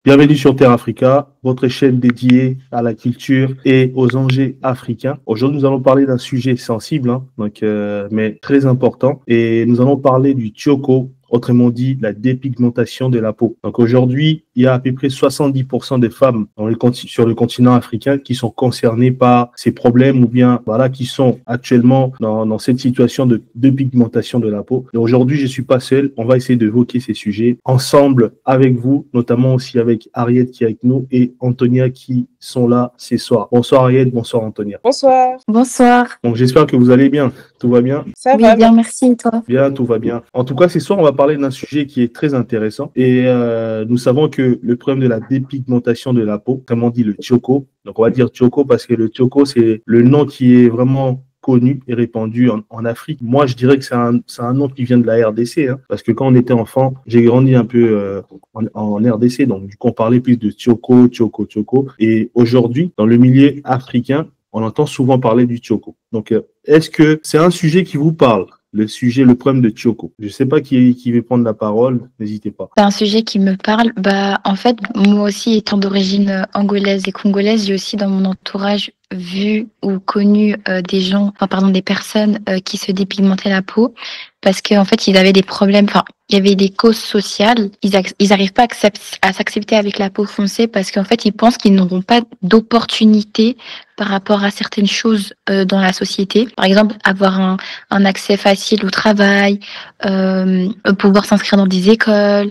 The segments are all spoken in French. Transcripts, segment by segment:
Bienvenue sur Terre Africa, votre chaîne dédiée à la culture et aux enjeux africains. Aujourd'hui, nous allons parler d'un sujet sensible, mais très important. Et nous allons parler du Tioko, autrement dit la dépigmentation de la peau. Donc aujourd'hui, il y a à peu près 70% des femmes sur le continent africain qui sont concernées par ces problèmes ou bien qui sont actuellement dans cette situation de dépigmentation de la peau. Et aujourd'hui, je suis pas seul. On va essayer d'évoquer ces sujets ensemble avec vous, notamment aussi avec Ariette qui est avec nous et Antonia qui sont là ce soir. Bonsoir Ariette, bonsoir Antonia. Bonsoir. Bonsoir. Donc j'espère que vous allez bien. Tout va bien? Ça Oui, va bien, merci, et toi? Bien, tout va bien. En tout cas, ce soir, on va parler d'un sujet qui est très intéressant. Et nous savons que le problème de la dépigmentation de la peau, comme on dit le Tioko, donc on va dire Tioko parce que le Tioko, c'est le nom qui est vraiment connu et répandu en Afrique. Moi, je dirais que c'est un nom qui vient de la RDC, parce que quand on était enfant, j'ai grandi un peu en RDC, donc du coup, on parlait plus de Tioko, Tioko, Tioko. Et aujourd'hui, dans le milieu africain, on entend souvent parler du Tioko. Donc, est-ce que c'est un sujet qui vous parle, le problème de Tioko? Je ne sais pas qui veut prendre la parole, n'hésitez pas. C'est un sujet qui me parle. En fait, moi aussi, étant d'origine angolaise et congolaise, j'ai aussi dans mon entourage vu ou connu des personnes qui se dépigmentaient la peau parce qu'en fait, ils avaient des problèmes, il y avait des causes sociales. Ils arrivent pas à s'accepter avec la peau foncée parce qu'en fait, ils pensent qu'ils n'auront pas d'opportunité par rapport à certaines choses dans la société. Par exemple, avoir un accès facile au travail, pouvoir s'inscrire dans des écoles,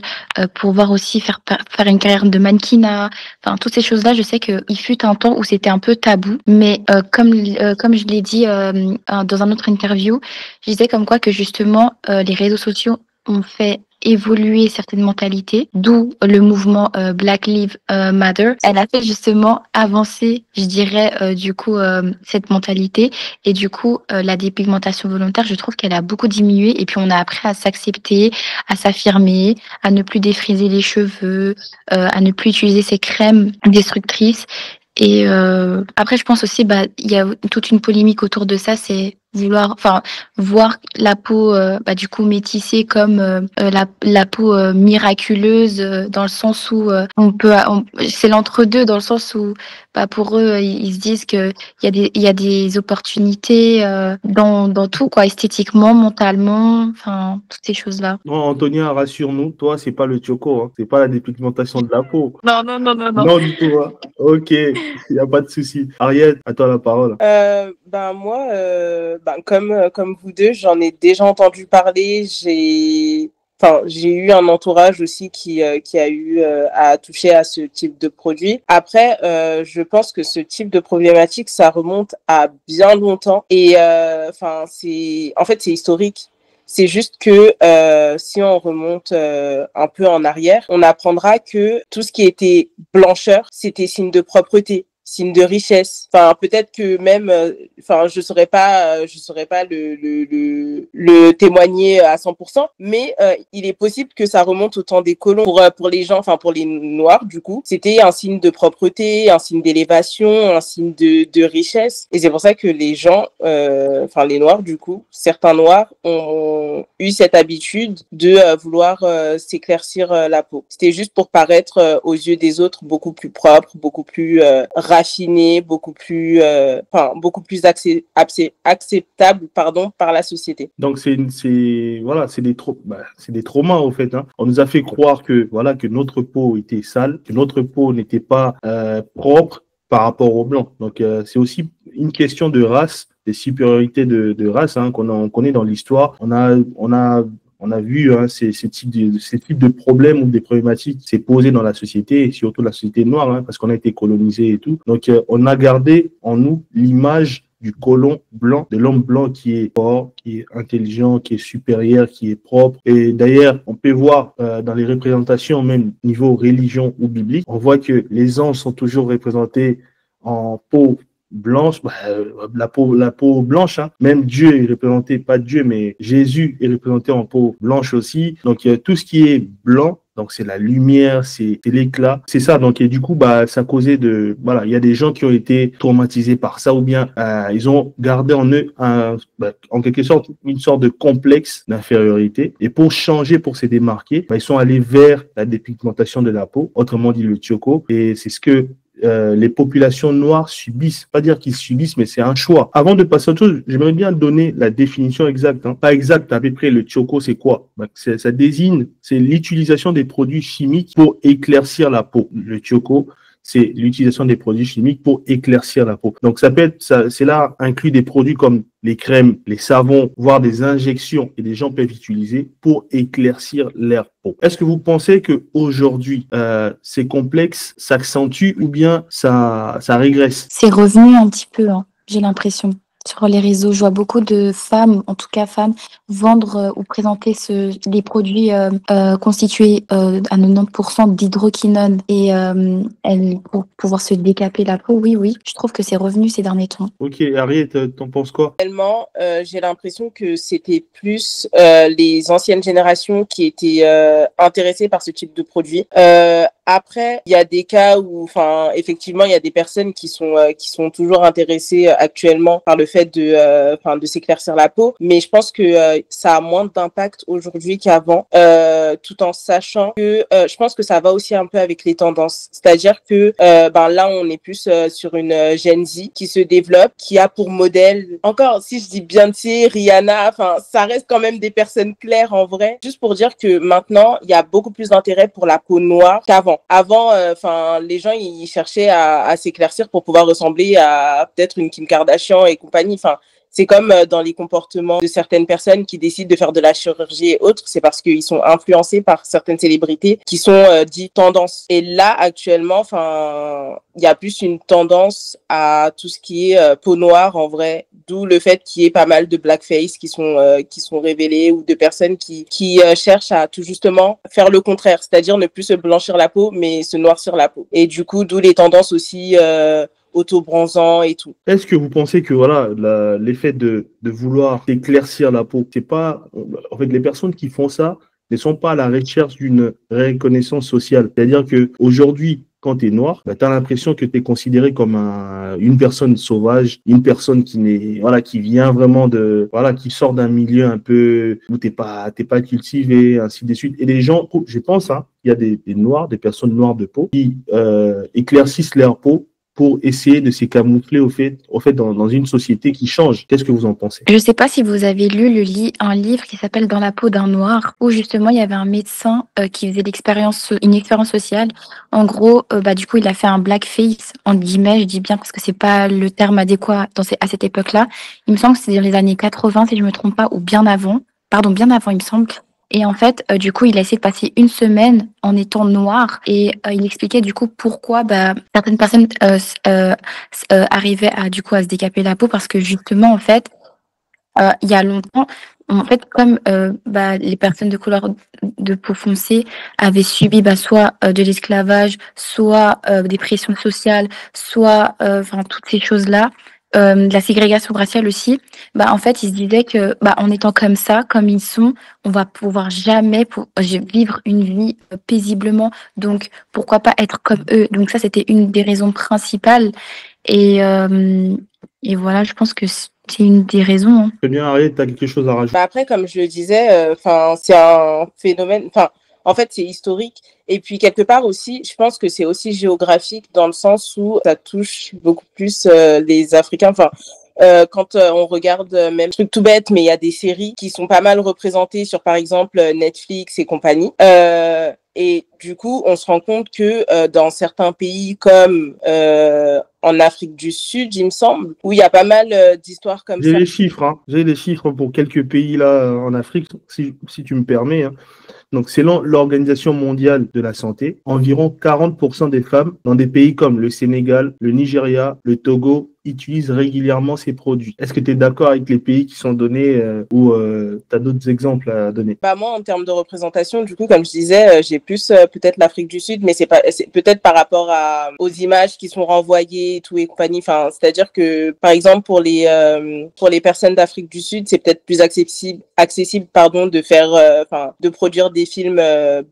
pouvoir aussi faire une carrière de mannequinat. Enfin, toutes ces choses-là, je sais qu'il fut un temps où c'était un peu tabou. Mais comme je l'ai dit dans un autre interview, je disais comme quoi que justement, les réseaux sociaux ont fait évoluer certaines mentalités, d'où le mouvement Black Lives Matter. Elle a fait justement avancer, je dirais, cette mentalité. Et du coup, la dépigmentation volontaire, je trouve qu'elle a beaucoup diminué. Et puis, on a appris à s'accepter, à s'affirmer, à ne plus défriser les cheveux, à ne plus utiliser ces crèmes destructrices. Et après, je pense aussi, il y a toute une polémique autour de ça, c'est voir la peau du coup métissée comme la peau miraculeuse dans le sens où c'est l'entre-deux dans le sens où pour eux ils se disent que il y a des opportunités dans tout quoi, esthétiquement, mentalement, enfin toutes ces choses-là. Non, Antonia, rassure-nous, toi, c'est pas le Tioko, c'est pas la dépigmentation de la peau. Non. Non, du tout, Ok, il n'y a pas de souci. Ariette, à toi la parole. Moi, comme vous deux, j'en ai déjà entendu parler. J'ai eu un entourage aussi qui a eu à toucher à ce type de produit. Après, je pense que ce type de problématique, ça remonte à bien longtemps et c'est historique. C'est juste que si on remonte un peu en arrière, on apprendra que tout ce qui était blancheur, c'était signe de propreté, signe de richesse. Enfin, peut-être que même, je saurais pas le témoigner à 100%, mais il est possible que ça remonte au temps des colons. Pour les gens, pour les Noirs, du coup, c'était un signe de propreté, un signe d'élévation, un signe de richesse. Et c'est pour ça que les gens, les Noirs, du coup, certains Noirs ont eu cette habitude de vouloir s'éclaircir la peau. C'était juste pour paraître aux yeux des autres beaucoup plus propre, beaucoup plus raffiné, beaucoup plus acceptable par la société. Donc c'est des traumas au fait. On nous a fait croire que notre peau était sale, que notre peau n'était pas propre par rapport aux blancs. Donc c'est aussi une question de race, des supériorités de race qu'on connaît dans l'histoire. On a vu ces types de problèmes ou des problématiques s'est posé dans la société, et surtout la société noire, parce qu'on a été colonisé et tout. Donc, on a gardé en nous l'image du colon blanc, de l'homme blanc qui est fort, qui est intelligent, qui est supérieur, qui est propre. Et d'ailleurs, on peut voir dans les représentations, même niveau religion ou biblique, on voit que les anges sont toujours représentés en peau blanche, la peau blanche, Même Dieu est représenté, pas Dieu, mais Jésus est représenté en peau blanche aussi. Donc, tout ce qui est blanc Donc, c'est la lumière, c'est l'éclat. C'est ça. Donc, et du coup, ça causait voilà, il y a des gens qui ont été traumatisés par ça ou bien ils ont gardé en eux en quelque sorte une sorte de complexe d'infériorité. Et pour changer, pour se démarquer, ils sont allés vers la dépigmentation de la peau, autrement dit le tchoko. Et c'est ce que les populations noires subissent. Pas dire qu'ils subissent, mais c'est un choix. Avant de passer à autre chose, j'aimerais bien donner la définition exacte. Pas exacte, à peu près, le tchoko, c'est quoi? Ça désigne, c'est l'utilisation des produits chimiques pour éclaircir la peau. Le tchoko, c'est l'utilisation des produits chimiques pour éclaircir la peau. Donc, c'est là inclus des produits comme les crèmes, les savons, voire des injections que les gens peuvent utiliser pour éclaircir leur peau. Est-ce que vous pensez qu'aujourd'hui, ces complexes s'accentuent ou bien ça régresse? C'est revenu un petit peu, hein, j'ai l'impression. Sur les réseaux, je vois beaucoup de femmes, en tout cas femmes, vendre ou présenter les produits constitués à 90% d'hydroquinone et pour pouvoir se décaper la peau. Oui, je trouve que c'est revenu ces derniers temps. Ok, Harriet, t'en penses quoi? Réellement, j'ai l'impression que c'était plus les anciennes générations qui étaient intéressées par ce type de produit. Après, il y a des cas où, effectivement, il y a des personnes qui sont toujours intéressées actuellement par le fait de s'éclaircir la peau, mais je pense que ça a moins d'impact aujourd'hui qu'avant, tout en sachant que je pense que ça va aussi un peu avec les tendances. C'est-à-dire que là, on est plus sur une Gen Z qui se développe, qui a pour modèle, encore si je dis Beyoncé, Rihanna, ça reste quand même des personnes claires en vrai. Juste pour dire que maintenant, il y a beaucoup plus d'intérêt pour la peau noire qu'avant. Avant, les gens ils cherchaient à s'éclaircir pour pouvoir ressembler à peut-être une Kim Kardashian et compagnie. C'est comme dans les comportements de certaines personnes qui décident de faire de la chirurgie et autres, c'est parce qu'ils sont influencés par certaines célébrités qui sont dites tendances. Et là, actuellement, il y a plus une tendance à tout ce qui est peau noire en vrai, d'où le fait qu'il y ait pas mal de blackface qui sont révélés ou de personnes qui cherchent à tout justement faire le contraire, c'est-à-dire ne plus se blanchir la peau, mais se noircir la peau. Et du coup, d'où les tendances aussi auto-bronzant et tout. Est-ce que vous pensez que voilà l'effet de vouloir éclaircir la peau, c'est pas en fait les personnes qui font ça ne sont pas à la recherche d'une reconnaissance sociale. C'est-à-dire que aujourd'hui, quand tu es noir, tu as l'impression que tu es considéré comme une personne sauvage, une personne qui vient vraiment qui sort d'un milieu un peu où t'es pas cultivé, ainsi de suite. Et les gens, je pense, il y a des noirs, des personnes noires de peau qui éclaircissent leur peau pour essayer de se camoufler au fait dans une société qui change. Qu'est-ce que vous en pensez? Je ne sais pas si vous avez lu un livre qui s'appelle Dans la peau d'un noir, où justement il y avait un médecin qui faisait une expérience sociale. En gros, du coup, il a fait un blackface, en guillemets, je dis bien parce que c'est pas le terme adéquat à cette époque-là. Il me semble que c'était dans les années 80, si je me trompe pas, ou bien avant. Pardon, bien avant, il me semble. Et en fait, du coup, il a essayé de passer une semaine en étant noir et il expliquait du coup pourquoi certaines personnes arrivaient à se décaper la peau parce que justement, en fait, il y a longtemps, en fait, comme les personnes de couleur de peau foncée avaient subi soit de l'esclavage, soit des pressions sociales, soit toutes ces choses-là, de la ségrégation raciale aussi, en fait, ils se disaient que en étant comme ça, comme ils sont, on va pouvoir jamais vivre une vie paisiblement. Donc, pourquoi pas être comme eux? Donc ça, c'était une des raisons principales. Et voilà, je pense que c'est une des raisons. Très bien, Ariel, tu as quelque chose à rajouter? Après, comme je le disais, c'est un phénomène... En fait, c'est historique. Et puis, quelque part aussi, je pense que c'est aussi géographique dans le sens où ça touche beaucoup plus les Africains. Quand on regarde même truc tout bête, mais il y a des séries qui sont pas mal représentées sur, par exemple, Netflix et compagnie. Et du coup, on se rend compte que dans certains pays comme en Afrique du Sud, il me semble, où il y a pas mal d'histoires comme ça. J'ai les chiffres pour quelques pays là en Afrique, si tu me permets. Donc, selon l'Organisation mondiale de la santé, environ 40% des femmes dans des pays comme le Sénégal, le Nigeria, le Togo, utilisent régulièrement ces produits. Est-ce que tu es d'accord avec les pays qui sont donnés ou tu as d'autres exemples à donner? Bah moi, en termes de représentation, du coup, comme je disais, j'ai plus peut-être l'Afrique du Sud, mais c'est peut-être par rapport aux images qui sont renvoyées, tout et compagnie. Enfin, c'est-à-dire que, par exemple, pour les personnes d'Afrique du Sud, c'est peut-être plus accessible, pardon, de faire, de produire des films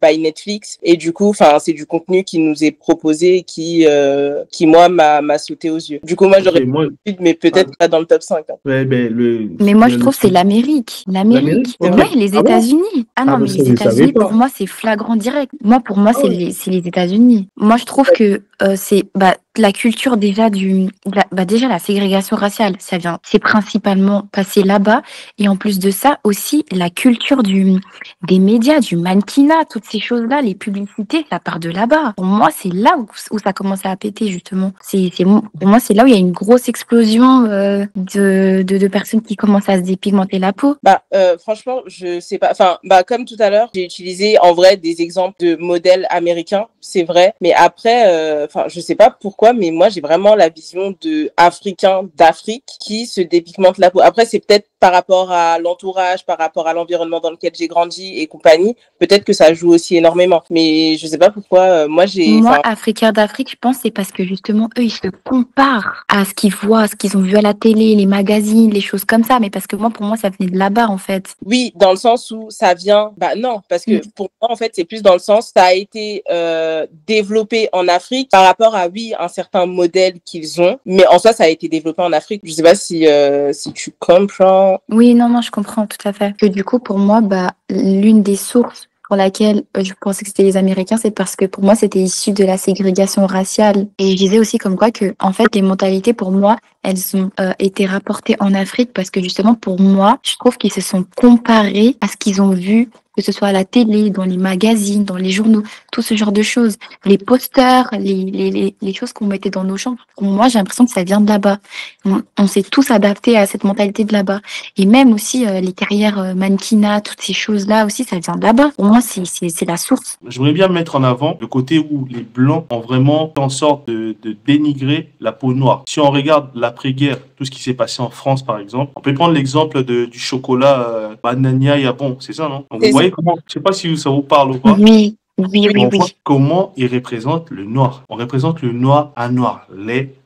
by Netflix. Et du coup, enfin, c'est du contenu qui nous est proposé, et qui moi m'a sauté aux yeux. Du coup, moi, j'aurais mais peut-être pas dans le top 5. Hein. Ouais, mais moi, je trouve que c'est l'Amérique. L'Amérique, Ouais, okay. les États-Unis. Ah non, mais les États-Unis, pour moi, c'est flagrant direct. Pour moi, c'est les États-Unis. Moi, je trouve que c'est la culture déjà déjà la ségrégation raciale, c'est principalement passé là-bas. Et en plus de ça, aussi la culture des médias, du mannequinat, toutes ces choses-là, les publicités, ça part de là-bas. Pour moi, c'est là où ça commence à péter, justement. Pour moi, c'est là où il y a une grosse explosion de personnes qui commencent à se dépigmenter la peau. Franchement, je sais pas. Enfin, comme tout à l'heure, j'ai utilisé en vrai des exemples de modèles américains, c'est vrai. Mais après, je sais pas pourquoi, mais moi, j'ai vraiment la vision de Africains d'Afrique qui se dépigmentent la peau. Après, c'est peut-être par rapport à l'entourage, par rapport à l'environnement dans lequel j'ai grandi et compagnie. Peut-être que ça joue aussi énormément. Mais je sais pas pourquoi. Moi, Africains d'Afrique, je pense, c'est parce que justement, eux, ils se comparent à ce qu'ils voient, ce qu'ils ont vu à la télé, les magazines, les choses comme ça. Mais parce que pour moi, ça venait de là-bas, en fait. Oui, dans le sens où ça vient. Non, parce que pour moi, en fait, c'est plus dans le sens ça a été développé en Afrique par rapport à un certain modèle qu'ils ont. Mais en soi, ça a été développé en Afrique. Je sais pas si tu comprends. Oui, non, je comprends tout à fait. Que du coup, pour moi, l'une des sources pour laquelle je pensais que c'était les Américains, c'est parce que pour moi, c'était issu de la ségrégation raciale. Et je disais aussi comme quoi que, en fait, les mentalités, pour moi, elles ont été rapportées en Afrique parce que justement, pour moi, je trouve qu'ils se sont comparés à ce qu'ils ont vu, que ce soit à la télé, dans les magazines, dans les journaux, tout ce genre de choses. Les posters, les choses qu'on mettait dans nos chambres. Pour moi, j'ai l'impression que ça vient de là-bas. On s'est tous adaptés à cette mentalité de là-bas. Et même aussi les carrières mannequinat, toutes ces choses-là aussi, ça vient de là-bas. Pour moi, c'est la source. Je voudrais bien mettre en avant le côté où les Blancs ont vraiment fait en sorte de dénigrer la peau noire. Si on regarde l'après-guerre, tout ce qui s'est passé en France, par exemple, on peut prendre l'exemple du chocolat Banania Yabon, c'est ça, non? Donc, vous voyez comment, je sais pas si ça vous parle ou pas. Oui. On voit comment il représente le noir. On représente le noir à noir.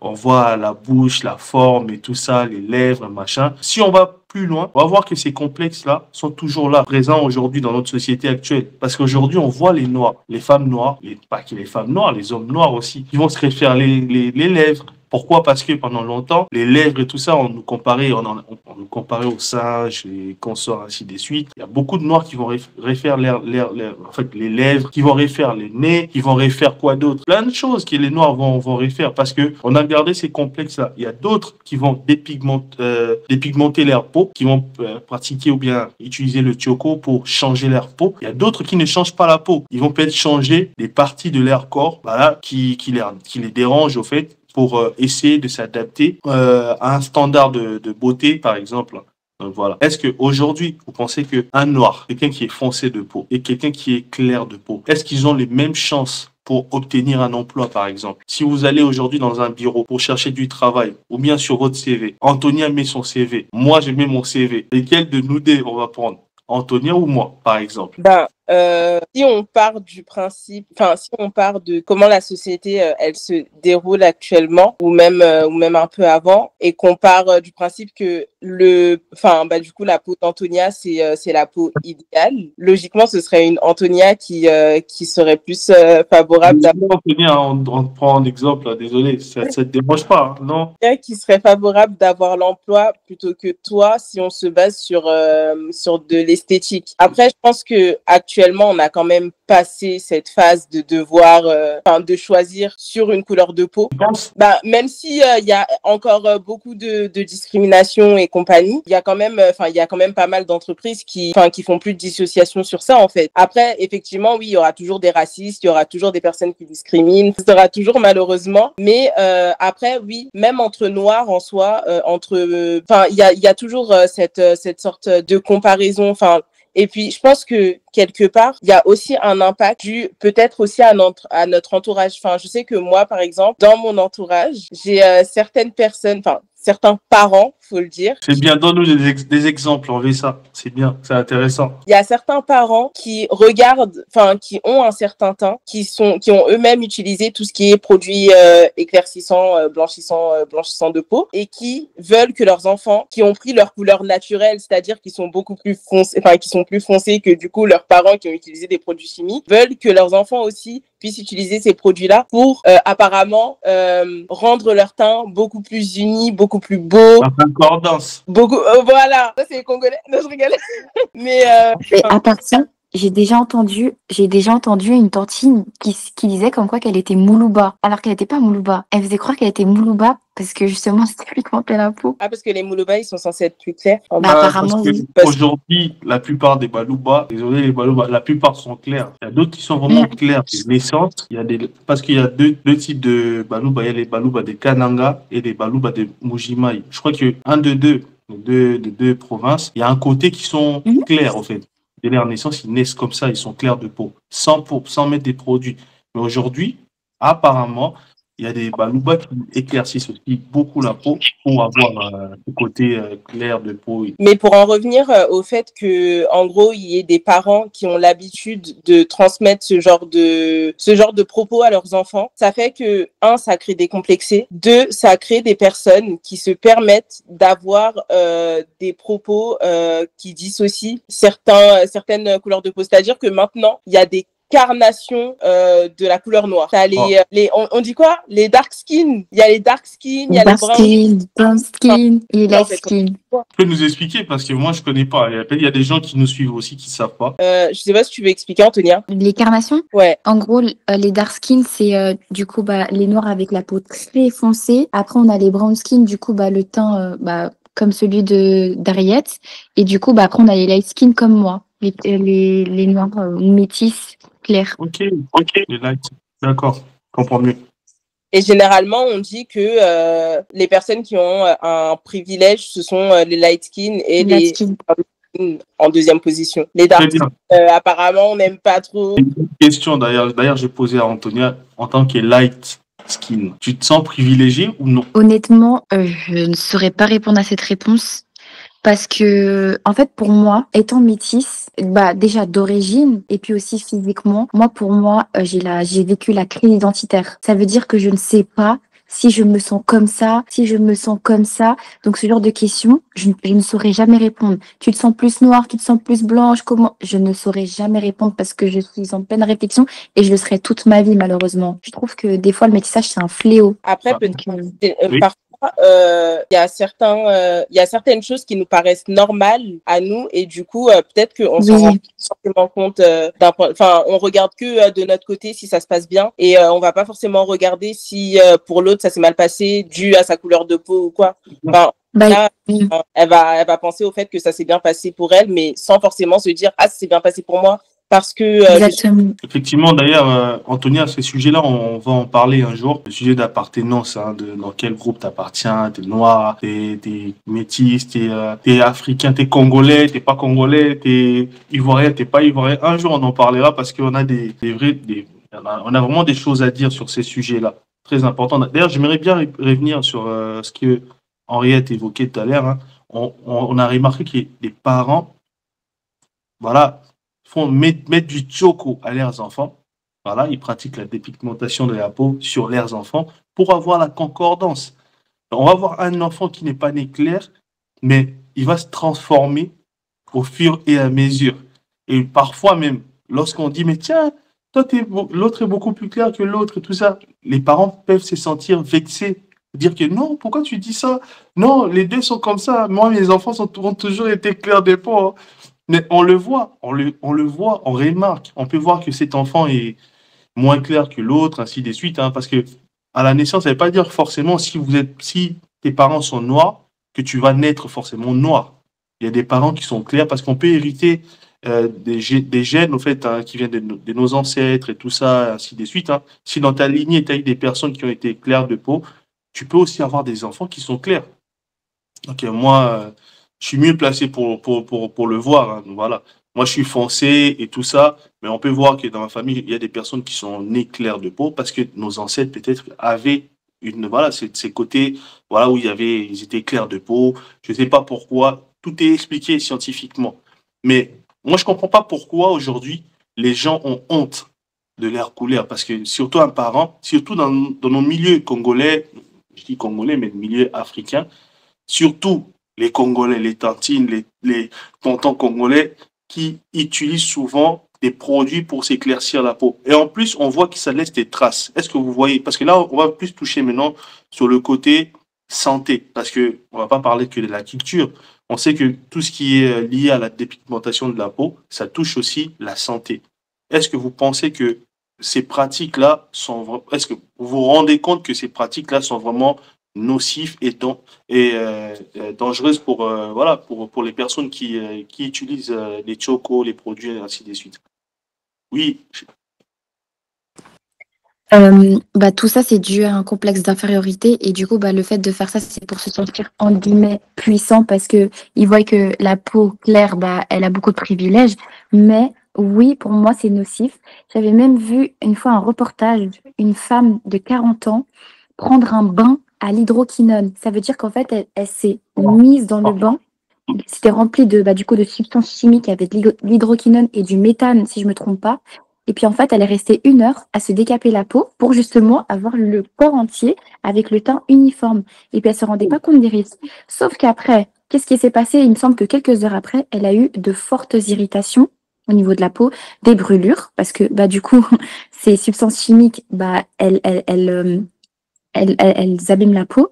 On voit la bouche, la forme et tout ça, les lèvres, machin. Si on va plus loin, on va voir que ces complexes-là sont toujours là, présents aujourd'hui dans notre société actuelle. Parce qu'aujourd'hui, on voit les noirs, les femmes noires, pas que les femmes noires, les hommes noirs aussi, qui vont se refaire les lèvres. Pourquoi? Parce que pendant longtemps, les lèvres et tout ça, on nous comparait aux singes, les consorts, ainsi de suite. Il y a beaucoup de noirs qui vont refaire les lèvres, qui vont refaire les nez, qui vont refaire quoi d'autre? Plein de choses que les noirs vont refaire parce que on a gardé ces complexes-là. Il y a d'autres qui vont dépigmenter leur peau, qui vont pratiquer ou bien utiliser le tioco pour changer leur peau. Il y a d'autres qui ne changent pas la peau. Ils vont peut-être changer des parties de leur corps, qui les dérangent au fait, pour essayer de s'adapter à un standard de beauté, par exemple. Donc voilà. Est-ce qu'aujourd'hui, vous pensez qu'un noir, quelqu'un qui est foncé de peau et quelqu'un qui est clair de peau, est-ce qu'ils ont les mêmes chances pour obtenir un emploi, par exemple? Si vous allez aujourd'hui dans un bureau pour chercher du travail, ou bien sur votre CV, Antonia met son CV, moi je mets mon CV, lequel de nous deux on va prendre? Antonia ou moi, par exemple? Si on part du principe, si on part de comment la société elle se déroule actuellement ou même un peu avant et qu'on part du principe que du coup la peau d'Antonia c'est la peau idéale, logiquement ce serait une Antonia qui serait plus favorable Antonia, on prend un exemple, désolé, ça te dérange pas, non? Qui serait favorable d'avoir l'emploi plutôt que toi si on se base sur de l'esthétique. Après je pense que actuellement, on a quand même passé cette phase de devoir, de choisir sur une couleur de peau. Même si il y a encore beaucoup de discrimination et compagnie, il y a quand même pas mal d'entreprises qui font plus de dissociation sur ça en fait. Après, effectivement, oui, il y aura toujours des racistes, il y aura toujours des personnes qui discriminent, il y aura toujours malheureusement. Mais après, oui, même entre noirs en soi, il y a toujours cette sorte de comparaison. Et puis, je pense que quelque part, il y a aussi un impact dû peut-être aussi à notre entourage. Enfin, je sais que moi, par exemple, dans mon entourage, j'ai certaines personnes, enfin, certains parents, faut le dire. C'est bien, donne-nous des exemples, on veut ça. C'est bien, c'est intéressant. Il y a certains parents qui regardent, enfin, qui ont un certain teint, qui ont eux-mêmes utilisé tout ce qui est produits éclaircissants, blanchissants de peau, et qui veulent que leurs enfants, qui ont pris leur couleur naturelle, c'est-à-dire qui sont beaucoup plus foncés, enfin, qui sont plus foncés que du coup leurs parents qui ont utilisé des produits chimiques, veulent que leurs enfants aussi puissent utiliser ces produits-là pour apparemment rendre leur teint beaucoup plus uni, beaucoup plus beau. La concordance. Beaucoup, voilà, ça c'est les Congolais. Non, je rigole. Mais Et à part ça, j'ai déjà entendu une tantine qui disait comme quoi qu'elle était Moulouba, alors qu'elle n'était pas Moulouba. Elle faisait croire qu'elle était Moulouba parce que justement c'était lui qui pigmentait la peau. parce que les Moulouba, ils sont censés être plus clairs. Bah, apparemment, parce que oui. aujourd'hui, la plupart des Balouba, désolé les Balouba, la plupart sont clairs. Il y a d'autres qui sont vraiment clairs de naissance. Parce qu'il y a deux types de Balouba. Il y a les Balouba des Kananga et les Balouba des Mujimai. Je crois que un de deux provinces, il y a un côté qui sont clairs, en fait. Dès leur naissance, ils naissent comme ça, ils sont clairs de peau, sans mettre des produits. Mais aujourd'hui, apparemment, il y a des Balouba qui éclaircissent aussi beaucoup la peau pour avoir ce côté clair de peau. Mais pour en revenir au fait que, en gros, il y ait des parents qui ont l'habitude de transmettre ce genre de propos à leurs enfants, ça fait que, un, ça crée des complexés, deux, ça crée des personnes qui se permettent d'avoir des propos qui dissocient certaines couleurs de peau. C'est-à-dire que maintenant, il y a des carnation de la couleur noire. T'as on dit quoi? Les dark skin. Il y a les dark skin, il y a les brown skin et light skin. Tu peux nous expliquer parce que moi je connais pas. Il y a des gens qui nous suivent aussi qui savent pas. Je sais pas si tu veux expliquer, Antonia. Les carnations? Ouais. En gros, les dark skin, c'est du coup les noirs avec la peau très foncée. Après, on a les brown skin, du coup le teint comme celui d'Ariette. Et du coup, après, on a les light skin comme moi. Les noirs métis clairs. Ok, les light. D'accord, je comprends mieux. Et généralement, on dit que les personnes qui ont un privilège, ce sont les light skin et les skin en deuxième position. Les dark skin, apparemment, on n'aime pas trop. Une question d'ailleurs, j'ai posé à Antonia en tant que light skin. Tu te sens privilégié ou non? Honnêtement, je ne saurais pas répondre à cette réponse. Parce que, en fait, pour moi, étant métisse, déjà d'origine et puis aussi physiquement, pour moi, j'ai vécu la crise identitaire. Ça veut dire que je ne sais pas si je me sens comme ça, si je me sens comme ça. Donc, ce genre de questions, je ne saurais jamais répondre. Tu te sens plus noire, tu te sens plus blanche, comment? Je ne saurais jamais répondre parce que je suis en pleine réflexion et je le serai toute ma vie, malheureusement. Je trouve que des fois, le métissage, c'est un fléau. Après, parfois, il y a certaines choses qui nous paraissent normales à nous et du coup peut-être qu'on s'en rend forcément compte on regarde que de notre côté si ça se passe bien et on va pas forcément regarder si pour l'autre ça s'est mal passé dû à sa couleur de peau ou quoi. Elle va penser au fait que ça s'est bien passé pour elle mais sans forcément se dire ça s'est bien passé pour moi. Parce que effectivement, d'ailleurs, Antonia, ces sujets-là, on va en parler un jour. Le sujet d'appartenance, dans quel groupe t'appartiens, t'es noir, t'es métis, t'es africain, t'es congolais, t'es pas congolais, t'es ivoirien, t'es pas ivoirien. Un jour, on en parlera parce qu'on a on a vraiment des choses à dire sur ces sujets-là. Très important. D'ailleurs, j'aimerais bien revenir sur ce que Henriette évoquait tout à l'heure. Hein. On a remarqué que les parents, voilà, mettre du choco à leurs enfants. Voilà, ils pratiquent la dépigmentation de la peau sur leurs enfants pour avoir la concordance. On va avoir un enfant qui n'est pas né clair, mais il va se transformer au fur et à mesure. Et parfois même, lorsqu'on dit, mais tiens, toi, l'autre est beaucoup plus clair que l'autre et tout ça, les parents peuvent se sentir vexés. Dire que non, pourquoi tu dis ça? Non, les deux sont comme ça. Moi, mes enfants ont toujours été clairs des peaux. Hein. Mais on le voit, on remarque. On peut voir que cet enfant est moins clair que l'autre, ainsi de suite. Hein, parce que à la naissance, ça ne veut pas dire forcément si tes parents sont noirs, que tu vas naître forcément noir. Il y a des parents qui sont clairs parce qu'on peut hériter des gènes, au fait, hein, qui viennent de nos ancêtres et tout ça, ainsi de suite. Hein. Si dans ta lignée, tu as eu des personnes qui ont été claires de peau, tu peux aussi avoir des enfants qui sont clairs. Donc moi, je suis mieux placé pour le voir. Hein, voilà. moi je suis foncé et tout ça, mais on peut voir que dans ma famille, il y a des personnes qui sont nées claires de peau parce que nos ancêtres peut-être avaient voilà, ces côtés, voilà, où ils étaient clairs de peau. Je ne sais pas pourquoi. Tout est expliqué scientifiquement. Mais moi, je comprends pas pourquoi aujourd'hui les gens ont honte de leur couleur. Parce que surtout un parent, surtout dans nos milieux congolais, je dis congolais, mais milieu africain, surtout les Congolais, les tantines, les tontons congolais qui utilisent souvent des produits pour s'éclaircir la peau. Et en plus, on voit que ça laisse des traces. Est-ce que vous voyez? Parce que là, on va plus toucher maintenant sur le côté santé, parce que on va pas parler que de la culture. On sait que tout ce qui est lié à la dépigmentation de la peau, ça touche aussi la santé. Est-ce que vous pensez que ces pratiques-là est-ce que vous vous rendez compte que ces pratiques-là sont vraiment nocives et dangereuses pour, voilà, pour les personnes qui utilisent les chocos, les produits, et ainsi de suite? Oui, Bah, tout ça, c'est dû à un complexe d'infériorité. Et du coup, bah, le fait de faire ça, c'est pour se sentir, en guillemets, puissant parce que ils voient que la peau claire, bah, elle a beaucoup de privilèges. Mais oui, pour moi, c'est nocif. J'avais même vu une fois un reportage, une femme de 40 ans prendre un bain à l'hydroquinone. Ça veut dire qu'en fait, elle s'est mise dans le bain. C'était rempli de, bah, du coup, de substances chimiques avec de l'hydroquinone et du méthane, si je me trompe pas. Et puis en fait, elle est restée 1 heure à se décaper la peau pour justement avoir le corps entier avec le teint uniforme. Et puis elle se rendait pas compte des risques. Sauf qu'après, qu'est-ce qui s'est passé? Il me semble que quelques heures après, elle a eu de fortes irritations au niveau de la peau, des brûlures, parce que bah du coup, ces substances chimiques, bah elles abîment la peau.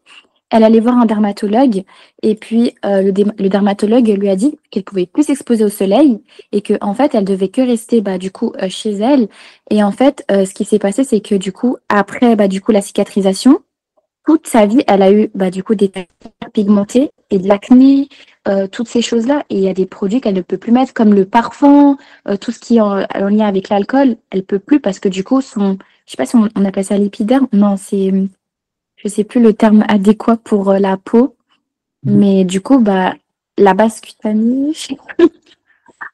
Elle allait voir un dermatologue et puis le dermatologue lui a dit qu'elle pouvait plus s'exposer au soleil et que en fait elle devait que rester bah du coup chez elle. Et en fait ce qui s'est passé c'est que du coup après bah du coup la cicatrisation, toute sa vie elle a eu bah du coup des taches pigmentées et de l'acné, toutes ces choses-là. Et il y a des produits qu'elle ne peut plus mettre comme le parfum, tout ce qui est en lien avec l'alcool, elle peut plus parce que du coup je sais pas si on appelle ça l'épiderme, non c'est je sais plus le terme adéquat pour la peau, mais du coup, bah, la base cutanée,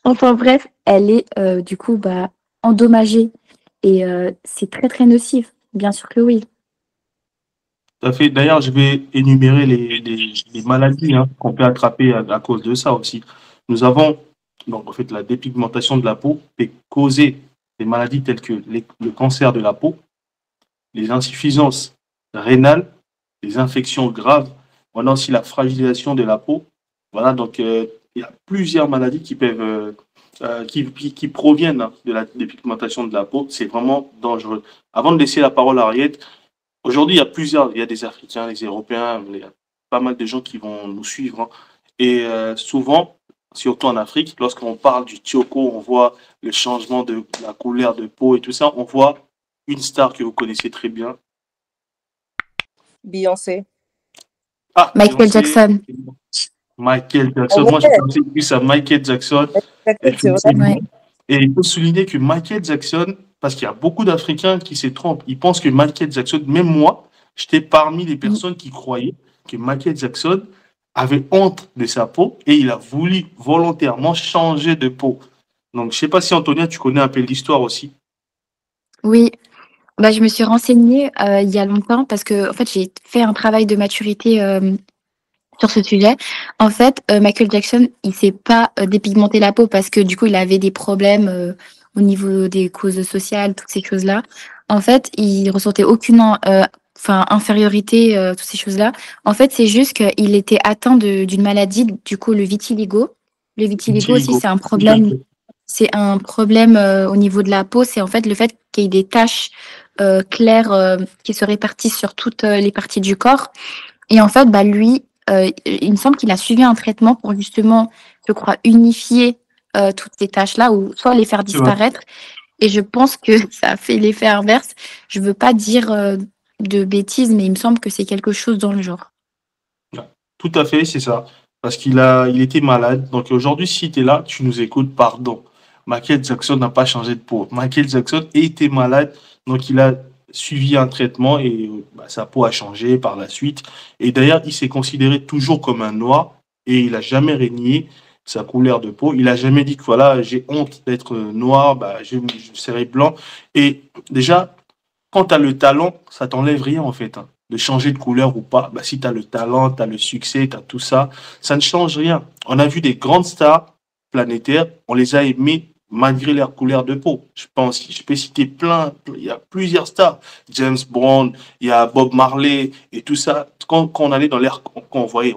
enfin bref, elle est du coup bah, endommagée et c'est très très nocif. Bien sûr que oui. tout à fait. D'ailleurs, je vais énumérer les maladies qu'on peut attraper à cause de ça aussi. Nous avons, donc, en fait, la dépigmentation de la peau peut causer des maladies telles que le cancer de la peau, les insuffisances rénales, les infections graves, on a aussi la fragilisation de la peau. Voilà, donc il y a plusieurs maladies qui peuvent qui proviennent de la dépigmentation de la peau. C'est vraiment dangereux. Avant de laisser la parole à Ariette, aujourd'hui il y a des Africains, des Européens, il y a pas mal de gens qui vont nous suivre. Et souvent, surtout en Afrique, lorsqu'on parle du Tioko, on voit le changement de la couleur de peau et tout ça. On voit une star que vous connaissez très bien. Beyoncé. Ah, Michael Beyoncé. Jackson. Michael Jackson. Ouais, Moi, je pensais plus à Michael Jackson. c'est vrai. Ouais. Et il faut souligner que Michael Jackson, parce qu'il y a beaucoup d'Africains qui se trompent, ils pensent que Michael Jackson, même moi, j'étais parmi les personnes qui croyaient que Michael Jackson avait honte de sa peau et il a voulu volontairement changer de peau. Donc, je ne sais pas si Antonia, tu connais un peu l'histoire aussi. Oui, bah, je me suis renseignée il y a longtemps parce que en fait j'ai fait un travail de maturité sur ce sujet. En fait, Michael Jackson, il s'est pas dépigmenté la peau parce que du coup, il avait des problèmes au niveau des causes sociales, toutes ces choses-là. En fait, il ressentait aucune infériorité, toutes ces choses-là. En fait, c'est juste qu'il était atteint d'une maladie, du coup, le vitiligo. Le vitiligo aussi, Vitiligo. c'est un problème. C'est un problème au niveau de la peau. C'est en fait le fait qu'il y ait des taches claires qui se répartissent sur toutes les parties du corps. Et en fait, bah, lui, il me semble qu'il a suivi un traitement pour justement, je crois, unifier toutes ces tâches-là ou soit les faire C'est vrai. disparaître. Et je pense que ça a fait l'effet inverse. Je veux pas dire de bêtises, mais il me semble que c'est quelque chose dans le genre. Tout à fait, c'est ça. Parce il était malade. Donc aujourd'hui, si tu es là, tu nous écoutes, pardon. Michael Jackson n'a pas changé de peau. Michael Jackson était malade, donc il a suivi un traitement et sa peau a changé par la suite. Et d'ailleurs, il s'est considéré toujours comme un noir et il n'a jamais régné sa couleur de peau. Il a jamais dit que voilà, j'ai honte d'être noir, bah, je serai blanc. Et déjà, quand tu as le talent, ça t'enlève rien en fait, hein. De changer de couleur ou pas, bah, si tu as le talent, tu as le succès, tu as tout ça, ça ne change rien. On a vu des grandes stars planétaires, on les a aimés malgré leur couleur de peau. Je pense, je peux citer plein, il y a plusieurs stars. James Brown, il y a Bob Marley et tout ça. Quand on allait dans l'air, quand on voyait,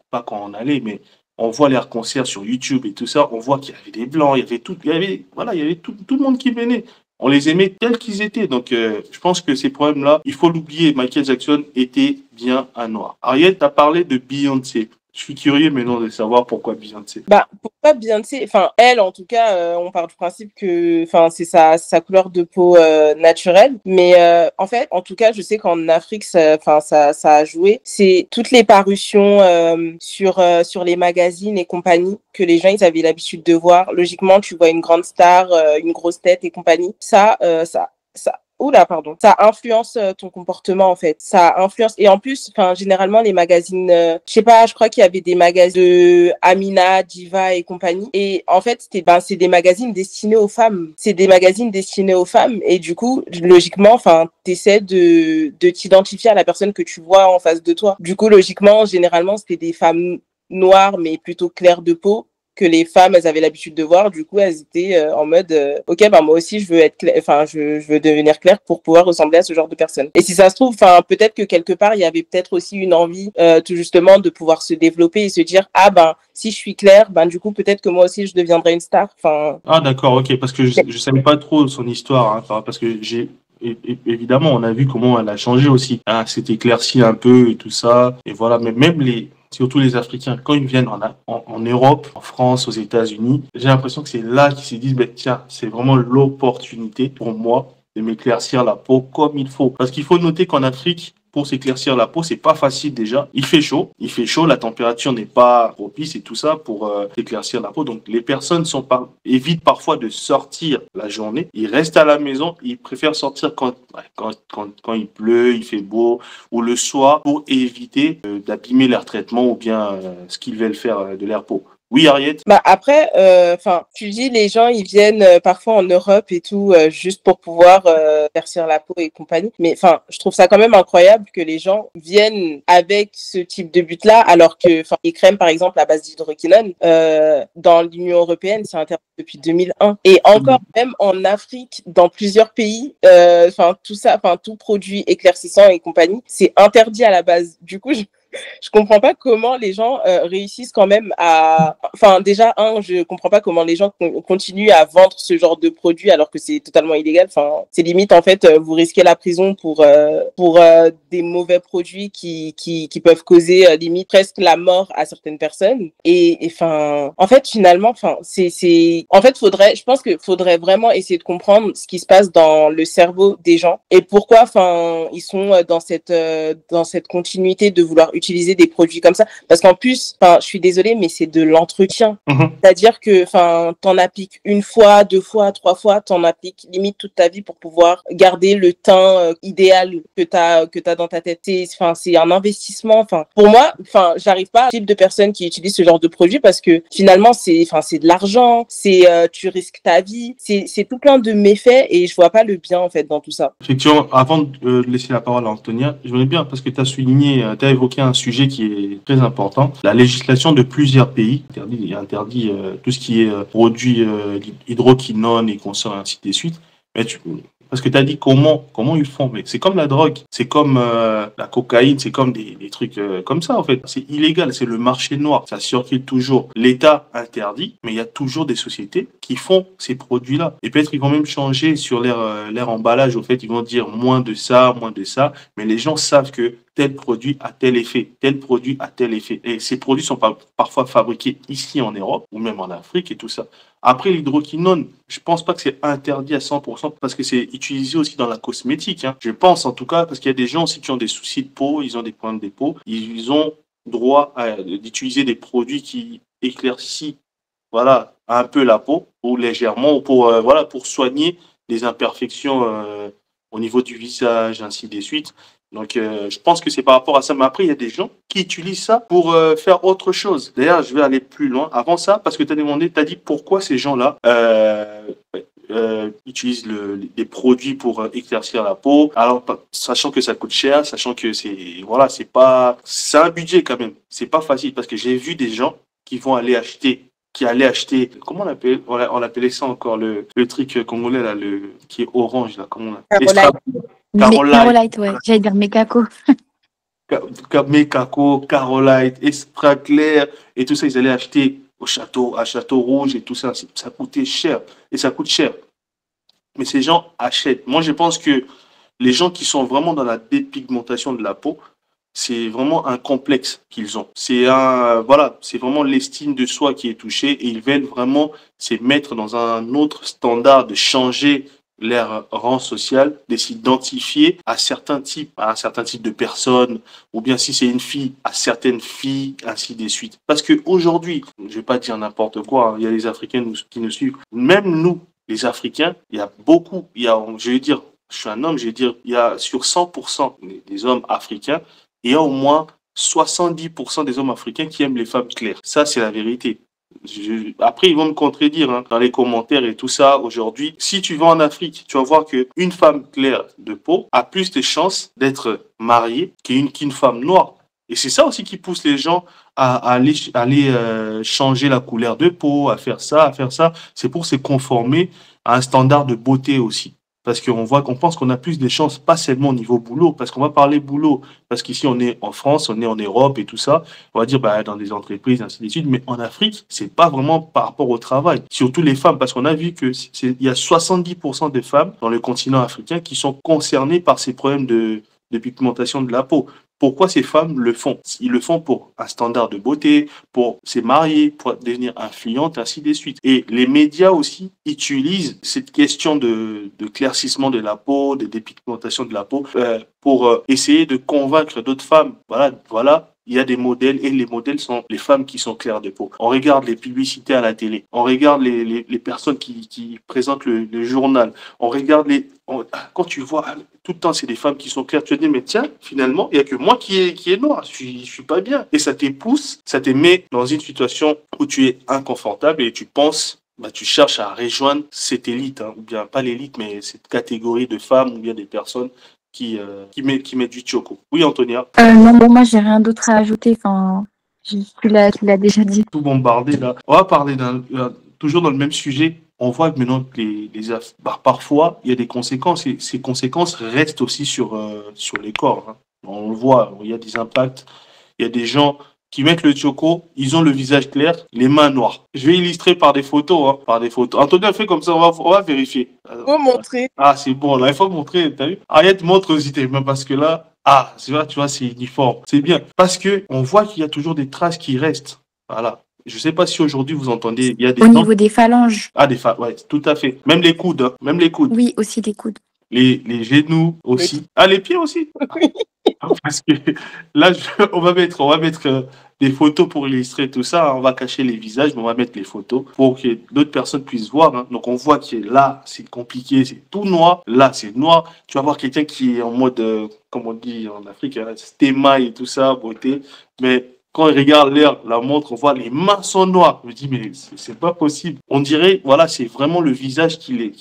pas quand on allait, mais on voit leurs concerts sur YouTube et tout ça, on voit qu'il y avait des blancs, il y avait tout, il y avait, voilà, il y avait tout le monde qui venait. On les aimait tels qu'ils étaient. Donc, je pense que ces problèmes-là, il faut l'oublier. Michael Jackson était bien un noir. Ariel, tu as parlé de Beyoncé. Je suis curieux maintenant de savoir pourquoi Beyoncé. Bah, pourquoi Beyoncé, enfin, elle, en tout cas, on part du principe que, enfin, c'est sa couleur de peau naturelle. Mais en fait, en tout cas, je sais qu'en Afrique, enfin, ça a joué. C'est toutes les parutions sur les magazines et compagnie que les gens, ils avaient l'habitude de voir. Logiquement, tu vois une grande star, une grosse tête et compagnie. Oula, pardon. Ça influence ton comportement, en fait. Ça influence. Et en plus, enfin, généralement, les magazines, je sais pas, je crois qu'il y avait des magazines de Amina, Diva et compagnie. Et en fait, c'est des magazines destinés aux femmes. C'est des magazines destinés aux femmes. Et du coup, logiquement, enfin, t'essaies de t'identifier à la personne que tu vois en face de toi. Du coup, logiquement, généralement, c'était des femmes noires, mais plutôt claires de peau, que les femmes, elles avaient l'habitude de voir. Du coup, elles étaient en mode ok, bah moi aussi je veux être claire, enfin je veux devenir claire pour pouvoir ressembler à ce genre de personne. Et si ça se trouve, enfin peut-être que quelque part il y avait peut-être aussi une envie tout justement de pouvoir se développer et se dire ah ben si je suis claire, ben du coup peut-être que moi aussi je deviendrai une star. Enfin. Ah d'accord, ok, parce que je savais pas trop son histoire, hein, parce que évidemment, on a vu comment elle a changé aussi. Hein, s'est éclairci un peu et tout ça. Et voilà, mais même surtout les Africains, quand ils viennent en Europe, en France, aux États-Unis, j'ai l'impression que c'est là qu'ils se disent, ben, tiens, c'est vraiment l'opportunité pour moi de m'éclaircir la peau comme il faut. Parce qu'il faut noter qu'en Afrique, pour s'éclaircir la peau, c'est pas facile déjà. Il fait chaud, la température n'est pas propice et tout ça pour éclaircir la peau. Donc les personnes évitent parfois de sortir la journée. Ils restent à la maison. Ils préfèrent sortir quand il pleut, il fait beau ou le soir pour éviter d'abîmer leur traitement ou bien ce qu'ils veulent faire de leur peau. Oui, Ariette. Bah après, enfin, tu dis les gens ils viennent parfois en Europe et tout juste pour pouvoir éclaircir la peau et compagnie. Mais enfin, je trouve ça quand même incroyable que les gens viennent avec ce type de but-là, alors que, enfin, les crèmes par exemple à base d'hydroquinone dans l'Union européenne c'est interdit depuis 2001 et encore même en Afrique dans plusieurs pays, enfin tout ça, enfin tout produit éclaircissant et compagnie c'est interdit à la base. Du coup, je comprends pas comment les gens réussissent quand même à. Enfin, déjà, je comprends pas comment les gens continuent à vendre ce genre de produit alors que c'est totalement illégal. Enfin, c'est limite, en fait, vous risquez la prison pour des mauvais produits qui peuvent causer limite presque la mort à certaines personnes. Et enfin, en fait, finalement, enfin, en fait, je pense qu'il faudrait vraiment essayer de comprendre ce qui se passe dans le cerveau des gens et pourquoi, enfin, ils sont dans cette continuité de vouloir utiliser des produits comme ça. Parce qu'en plus, enfin, je suis désolée, mais c'est de l'entretien. C'est-à-dire que, enfin, t'en appliques une fois, deux fois, trois fois, t'en appliques limite toute ta vie pour pouvoir garder le teint idéal que t'as dans ta tête. C'est un investissement. Enfin, pour moi, enfin, j'arrive pas à type de personnes qui utilisent ce genre de produit parce que finalement, c'est de l'argent, tu risques ta vie, c'est tout plein de méfaits et je vois pas le bien en fait dans tout ça. Effectivement, avant de laisser la parole à Antonia, je voudrais bien, parce que tu as évoqué un sujet qui est très important. La législation de plusieurs pays interdit tout ce qui est produit hydroquinone et consorts et ainsi de suite. Mais parce que tu as dit comment ils font. Mais c'est comme la drogue, c'est comme la cocaïne, c'est comme des trucs comme ça en fait. C'est illégal, c'est le marché noir. Ça circule toujours. L'État interdit, mais il y a toujours des sociétés qui font ces produits-là. Et peut-être qu'ils vont même changer sur leur emballage. Au fait, ils vont dire moins de ça, mais les gens savent que tel produit a tel effet, tel produit a tel effet. Et ces produits sont parfois fabriqués ici en Europe ou même en Afrique et tout ça. Après, l'hydroquinone, je pense pas que c'est interdit à 100% parce que c'est utilisé aussi dans la cosmétique. Hein. Je pense en tout cas parce qu'il y a des gens aussi qui ont des soucis de peau, ils ont des problèmes de peau, ils ont droit d'utiliser des produits qui éclaircissent voilà, un peu la peau ou légèrement pour soigner les imperfections au niveau du visage, ainsi de suite. Donc, je pense que c'est par rapport à ça. Mais après, il y a des gens qui utilisent ça pour faire autre chose. D'ailleurs, je vais aller plus loin. Avant ça, parce que tu as dit pourquoi ces gens-là utilisent des produits pour éclaircir la peau. Alors, sachant que ça coûte cher, sachant que c'est un budget quand même. C'est pas facile parce que j'ai vu des gens qui allaient acheter, comment on appelait ça encore, le truc congolais là, qui est orange là, comment on Caroline. Carolite, ouais. J'allais dire Mekako. Mekako, Carolite, Extra Clair et tout ça, ils allaient acheter à Château Rouge et tout ça. Ça coûtait cher et ça coûte cher. Mais ces gens achètent. Moi, je pense que les gens qui sont vraiment dans la dépigmentation de la peau, c'est vraiment un complexe qu'ils ont. C'est vraiment l'estime de soi qui est touchée et ils veulent vraiment se mettre dans un autre standard, de changer leur rang social, de s'identifier à certains types de personnes, ou bien si c'est une fille, à certaines filles, ainsi de suite. Parce que aujourd'hui, je vais pas dire n'importe quoi, hein, il y a les Africains qui nous suivent. Même nous, les Africains, je vais dire, je suis un homme, je vais dire, il y a sur 100% des hommes africains, il y a au moins 70% des hommes africains qui aiment les femmes claires. Ça, c'est la vérité. Après, ils vont me contredire hein, dans les commentaires et tout ça. Aujourd'hui, si tu vas en Afrique, tu vas voir qu'une femme claire de peau a plus de chances d'être mariée qu'une femme noire. Et c'est ça aussi qui pousse les gens à aller changer la couleur de peau, à faire ça, à faire ça. C'est pour se conformer à un standard de beauté aussi. Parce qu'on pense qu'on a plus de chances, pas seulement au niveau boulot, parce qu'on va parler boulot, parce qu'ici on est en France, on est en Europe et tout ça, on va dire dans des entreprises, ainsi de suite, mais en Afrique, c'est pas vraiment par rapport au travail, surtout les femmes, parce qu'on a vu que il y a 70% des femmes dans le continent africain qui sont concernées par ces problèmes de pigmentation de la peau. Pourquoi ces femmes le font? Ils le font pour un standard de beauté, pour se marier, pour devenir influentes, ainsi de suite. Et les médias aussi utilisent cette question de claircissement de la peau, de dépigmentation de la peau, pour essayer de convaincre d'autres femmes. Voilà. Il y a des modèles et les modèles sont les femmes qui sont claires de peau. On regarde les publicités à la télé, on regarde les personnes qui présentent le journal, on regarde quand tu vois tout le temps c'est des femmes qui sont claires, tu te dis mais tiens, finalement, il y a que moi qui est noir, je suis pas bien. Et ça te pousse, ça te met dans une situation où tu es inconfortable et tu penses tu cherches à rejoindre cette élite, hein, ou bien pas l'élite, mais cette catégorie de femmes ou bien des personnes qui met du choco. Oui, Antonia. Non, bon, moi, j'ai rien d'autre à ajouter. Enfin, tu l'as déjà dit. Tout bombardé là. On va parler toujours dans le même sujet. On voit que maintenant parfois il y a des conséquences et ces conséquences restent aussi sur les corps. Hein. On le voit, il y a des impacts. Il y a des gens qui mettent le choco, ils ont le visage clair, les mains noires. Je vais illustrer par des photos, hein, par des photos. Antonia fait comme ça, on va vérifier. Faut montrer. Ah, c'est bon, là, il faut montrer, t'as vu? Arrête, montre aussi tes mains parce que là, tu vois, c'est uniforme. C'est bien. Parce que on voit qu'il y a toujours des traces qui restent. Voilà. Je sais pas si aujourd'hui vous entendez, il y a des Au niveau des phalanges. Ah, des phalanges, ouais, tout à fait. Même les coudes, hein, même les coudes. Oui, aussi les coudes. Les genoux aussi. Ah, les pieds aussi. Parce que là, on va mettre des photos pour illustrer tout ça. On va cacher les visages, mais on va mettre les photos pour que d'autres personnes puissent voir. Hein. Donc, on voit que là, c'est compliqué, c'est tout noir. Là, c'est noir. Tu vas voir quelqu'un qui est en mode, comme on dit en Afrique, hein, stéma et tout ça, beauté. Mais quand il regarde la montre, on voit les mains sont noires. Je me dis, mais c'est pas possible. On dirait, voilà, c'est vraiment le visage qui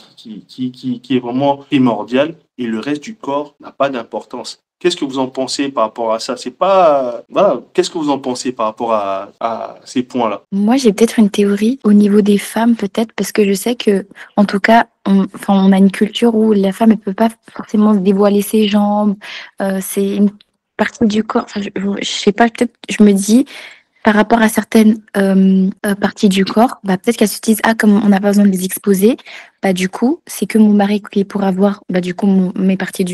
est vraiment primordial et le reste du corps n'a pas d'importance. Qu'est-ce que vous en pensez par rapport à ça? C'est pas, voilà, qu'est-ce que vous en pensez par rapport à ces points-là? Moi, j'ai peut-être une théorie au niveau des femmes, peut-être, parce que je sais que, en tout cas, on a une culture où la femme, elle peut pas forcément se dévoiler ses jambes. C'est une partie du corps. Enfin, je sais pas, peut-être, je me dis, par rapport à certaines parties du corps, peut-être qu'elles se disent, comme on n'a pas besoin de les exposer, du coup, c'est que mon mari qui pourra voir, du coup, ces parties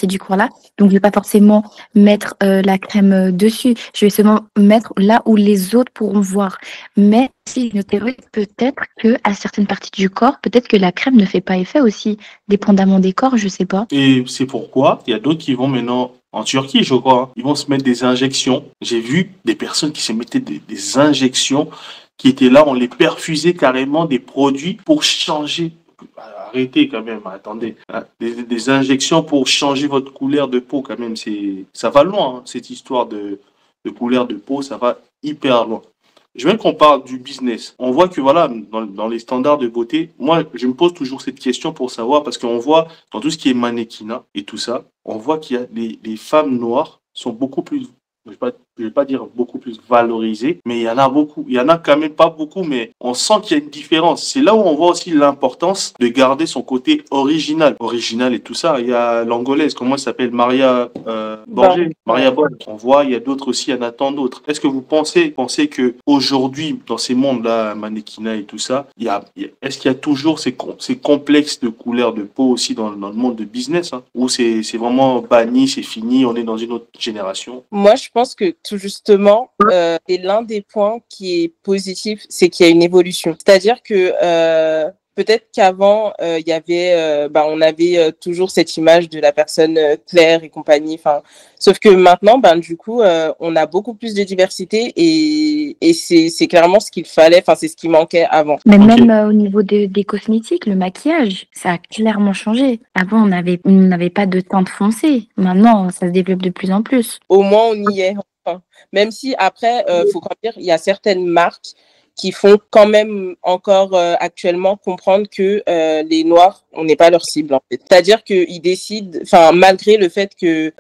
du corps-là. Donc, je vais pas forcément mettre la crème dessus. Je vais seulement mettre là où les autres pourront voir. Mais si une théorie, peut-être que à certaines parties du corps, peut-être que la crème ne fait pas effet aussi, dépendamment des corps, je sais pas. Et c'est pourquoi il y a d'autres qui vont maintenant en Turquie, je crois, hein, ils vont se mettre des injections. J'ai vu des personnes qui se mettaient des injections qui étaient là, on les perfusait carrément des produits pour changer. arrêtez quand même, attendez. Hein. Des injections pour changer votre couleur de peau, quand même, ça va loin, hein, cette histoire de couleur de peau, ça va hyper loin. Je veux qu'on parle du business. On voit que voilà, dans les standards de beauté, moi, je me pose toujours cette question pour savoir, parce qu'on voit dans tout ce qui est mannequinat et tout ça, on voit qu'il y a les femmes noires sont beaucoup plus, je vais pas dire beaucoup plus valorisées, mais il y en a beaucoup. Il y en a quand même pas beaucoup, mais on sent qu'il y a une différence. C'est là où on voit aussi l'importance de garder son côté original. Original et tout ça. Il y a l'angolaise, comment elle s'appelle? Maria Borges. Maria Borges. On voit, il y a d'autres aussi, il y en a tant d'autres. Est-ce que vous pensez que aujourd'hui, dans ces mondes-là, mannequinat et tout ça, est-ce qu'il y a toujours ces complexes de couleur de peau aussi dans le monde de business, hein, où c'est vraiment banni, c'est fini, on est dans une autre génération? Moi, je pense que tout justement, c'est l'un des points qui est positif, c'est qu'il y a une évolution. C'est-à-dire que peut-être qu'avant, il y avait, on avait toujours cette image de la personne claire et compagnie. Enfin, sauf que maintenant, du coup, on a beaucoup plus de diversité et c'est clairement ce qu'il fallait. Enfin, c'est ce qui manquait avant. Mais même au niveau des cosmétiques, le maquillage, ça a clairement changé. Avant, on n'avait pas de teinte foncée. Maintenant, ça se développe de plus en plus. Au moins, on y est. Enfin, même si après, faut quand même dire, il y a certaines marques qui font quand même encore actuellement comprendre que les Noirs, on n'est pas leur cible en fait. C'est-à-dire qu'ils décident, enfin malgré le fait que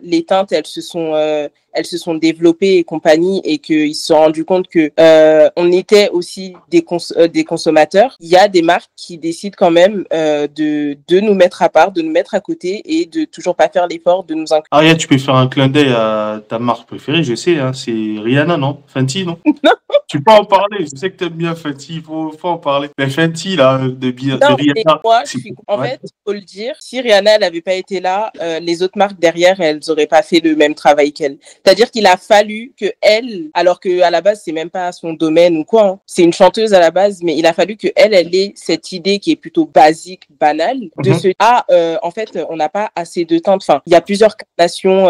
les teintes elles se sont développées et compagnie et qu'ils se sont rendus compte que on était aussi des consommateurs, il y a des marques qui décident quand même de nous mettre à part, de nous mettre à côté et de toujours pas faire l'effort de nous inclure. Aria, tu peux faire un clin d'œil à ta marque préférée, je sais, hein, c'est Rihanna, non? Fenty, non? Non. Tu peux en parler, je sais que tu aimes bien Fenty, il faut en parler. Mais Fenty, là, de Rihanna. Moi, en fait, il faut le dire, si Rihanna n'avait pas été là, les autres marques derrière, elles n'auraient pas fait le même travail qu'elle. C'est-à-dire qu'il a fallu que elle, alors qu'à la base, c'est même pas son domaine ou quoi, hein, c'est une chanteuse à la base, mais il a fallu que elle ait cette idée qui est plutôt basique, banale, de se dire, en fait, on n'a pas assez de teintes. Enfin, il y a plusieurs carnations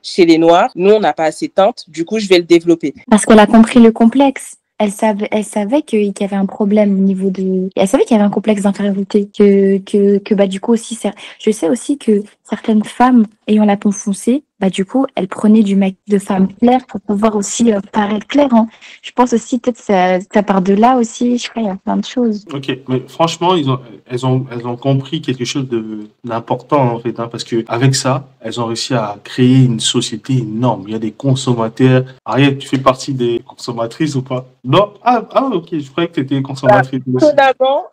chez les Noirs. Nous, on n'a pas assez de teintes. Du coup, je vais le développer. Parce qu'elle a compris le complexe. Elle savait qu'il y avait un problème au niveau de. Elle savait qu'il y avait un complexe d'infériorité. Du coup aussi, je sais aussi que certaines femmes ayant la peau foncée, du coup, elles prenaient du maquillage de femme claire pour pouvoir aussi paraître claire. Hein. Je pense aussi peut-être ça part de là aussi. Je crois qu'il y a plein de choses. Ok, mais franchement, elles ont compris quelque chose d'important en fait, hein, parce que avec ça, elles ont réussi à créer une société énorme. Il y a des consommateurs. Ariel, tu fais partie des consommatrices ou pas? Non? Ok, je croyais que tu étais consommatrice aussi. Étonnamment,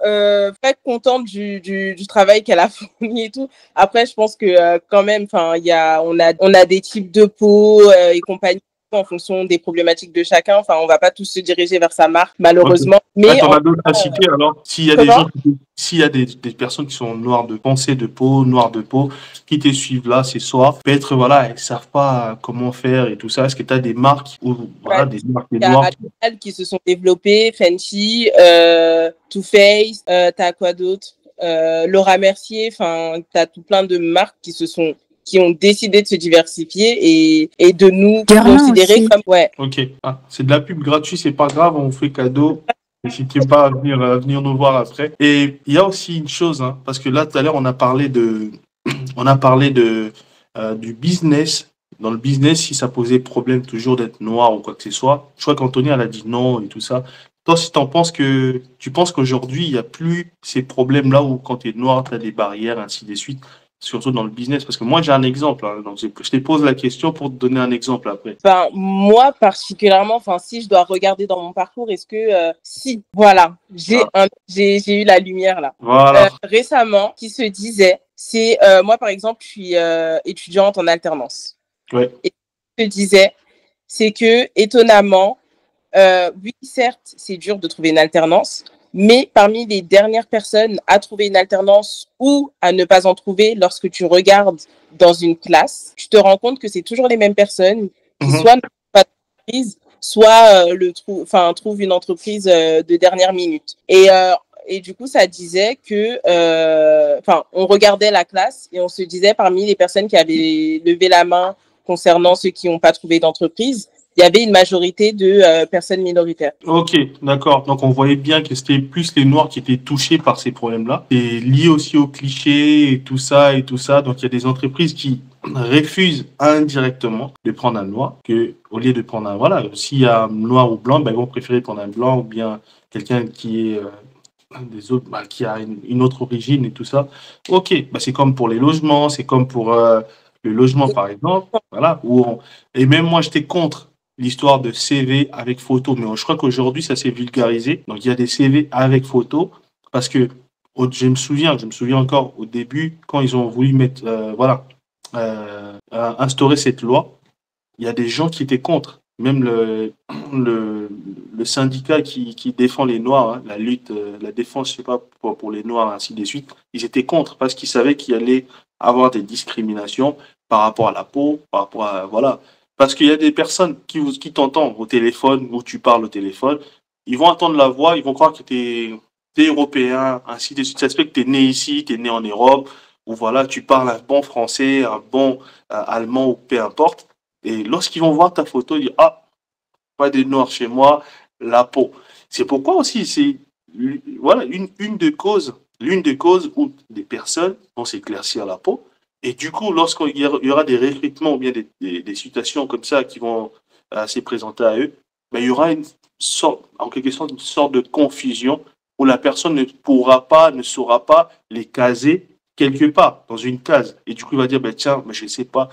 très contente du travail qu'elle a fourni et tout. Après, je pense que quand même, enfin, on a des types de peau et compagnie en fonction des problématiques de chacun. Enfin, on va pas tous se diriger vers sa marque, malheureusement. Okay. Mais t'en as d'autres à citer alors. S'il y a des personnes qui sont noires de pensée, de peau, noires de peau, qui te suivent là, ces soirs, peut-être voilà, elles savent pas comment faire et tout ça. Est-ce que tu as des marques ou voilà, des marques noires qui se sont développées, Fenty, Too Faced, t'as quoi d'autre? Laura Mercier, enfin, t'as tout plein de marques qui ont décidé de se diversifier et de nous considérer comme Ok, c'est de la pub gratuite, c'est pas grave, on fait cadeau. N'hésitez pas à venir nous voir après. Et il y a aussi une chose, hein, parce que là tout à l'heure on a parlé du business. Dans le business, si ça posait problème toujours d'être noir ou quoi que ce soit, je crois qu'Anthony elle a dit non et tout ça. Toi, si tu penses qu'aujourd'hui il n'y a plus ces problèmes-là où quand tu es noir, tu as des barrières, ainsi de suite. Surtout dans le business, parce que moi j'ai un exemple, hein, donc je te pose la question pour te donner un exemple après. Enfin, moi particulièrement, enfin si je dois regarder dans mon parcours, est-ce que si, voilà, j'ai eu la lumière là. Voilà. Récemment, qui se disait, c'est moi par exemple, je suis étudiante en alternance. Ouais. Et ce que je disais, c'est que étonnamment, oui certes, c'est dur de trouver une alternance. Mais parmi les dernières personnes à trouver une alternance ou à ne pas en trouver, lorsque tu regardes dans une classe, tu te rends compte que c'est toujours les mêmes personnes qui soit n'ont pas d'entreprise, soit trouvent une entreprise de dernière minute. Et du coup, ça disait que, on regardait la classe et on se disait parmi les personnes qui avaient levé la main concernant ceux qui n'ont pas trouvé d'entreprise, il y avait une majorité de personnes minoritaires. Ok, d'accord. Donc on voyait bien que c'était plus les Noirs qui étaient touchés par ces problèmes-là. Et lié aussi aux clichés et tout ça et tout ça. Donc il y a des entreprises qui refusent indirectement de prendre un Noir que au lieu de prendre un voilà, s'il y a un Noir ou blanc, ben, ils vont préférer prendre un blanc ou bien quelqu'un qui est des autres, bah, qui a une autre origine et tout ça. Ok, bah, c'est comme pour les logements, c'est comme pour le logement par exemple, voilà. Et même moi j'étais contre l'histoire de CV avec photo, mais je crois qu'aujourd'hui ça s'est vulgarisé. Donc il y a des CV avec photo parce que je me souviens encore au début quand ils ont voulu mettre, instaurer cette loi, il y a des gens qui étaient contre. Même le syndicat qui défend les Noirs, hein, la lutte, la défense, je sais pas, pour les Noirs, ainsi de suite, ils étaient contre parce qu'ils savaient qu'il y allait avoir des discriminations par rapport à la peau, par rapport à, voilà. Parce qu'il y a des personnes qui t'entendent au téléphone, où tu parles au téléphone, ils vont entendre la voix, ils vont croire que tu es européen, ainsi de suite. Ça se fait que tu es né ici, tu es né en Europe, ou voilà, tu parles un bon français, un bon allemand, ou peu importe. Et lorsqu'ils vont voir ta photo, ils disent ah, pas de noir chez moi, la peau. C'est pourquoi aussi, c'est voilà, l'une des causes où des personnes vont s'éclaircir la peau. Et du coup, lorsqu'il y aura des recrutements ou bien des situations comme ça qui vont se présenter à eux, ben, il y aura en quelque sorte, une sorte de confusion où la personne ne saura pas les caser quelque part, dans une case. Et du coup, il va dire, ben, tiens, mais je ne sais pas.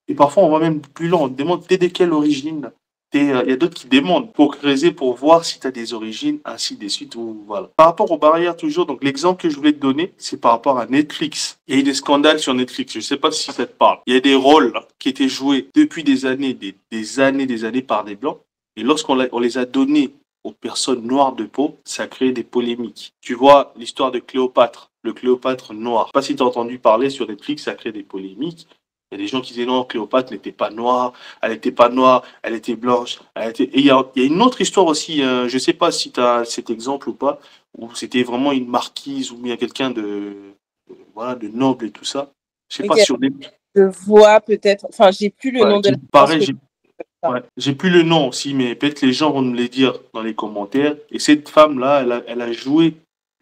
Et parfois, on va même plus loin. On demande, t'es de quelle origine? Il y a d'autres qui demandent pour creuser, pour voir si tu as des origines, ainsi de suite. Ou, voilà. Par rapport aux barrières, toujours, donc l'exemple que je voulais te donner, c'est par rapport à Netflix. Il y a eu des scandales sur Netflix. Je ne sais pas si ça te parle. Il y a des rôles qui étaient joués depuis des années, des années par des Blancs. Et on les a donnés aux personnes noires de peau, ça a créé des polémiques. Tu vois l'histoire de Cléopâtre, le Cléopâtre noir. Je ne sais pas si tu as entendu parler sur Netflix, ça a créé des polémiques. Il y a des gens qui disaient non, Cléopâtre n'était pas noire, elle n'était pas noire, elle était blanche. Et il y a une autre histoire aussi, je ne sais pas si tu as cet exemple ou pas, où c'était vraiment une marquise ou bien quelqu'un voilà, de noble et tout ça. Je ne sais pas sur des... Je vois peut-être, enfin, j'ai plus le nom de la... Pareil, j'ai plus le nom aussi, mais peut-être les gens vont me le dire dans les commentaires. Et cette femme-là, elle a joué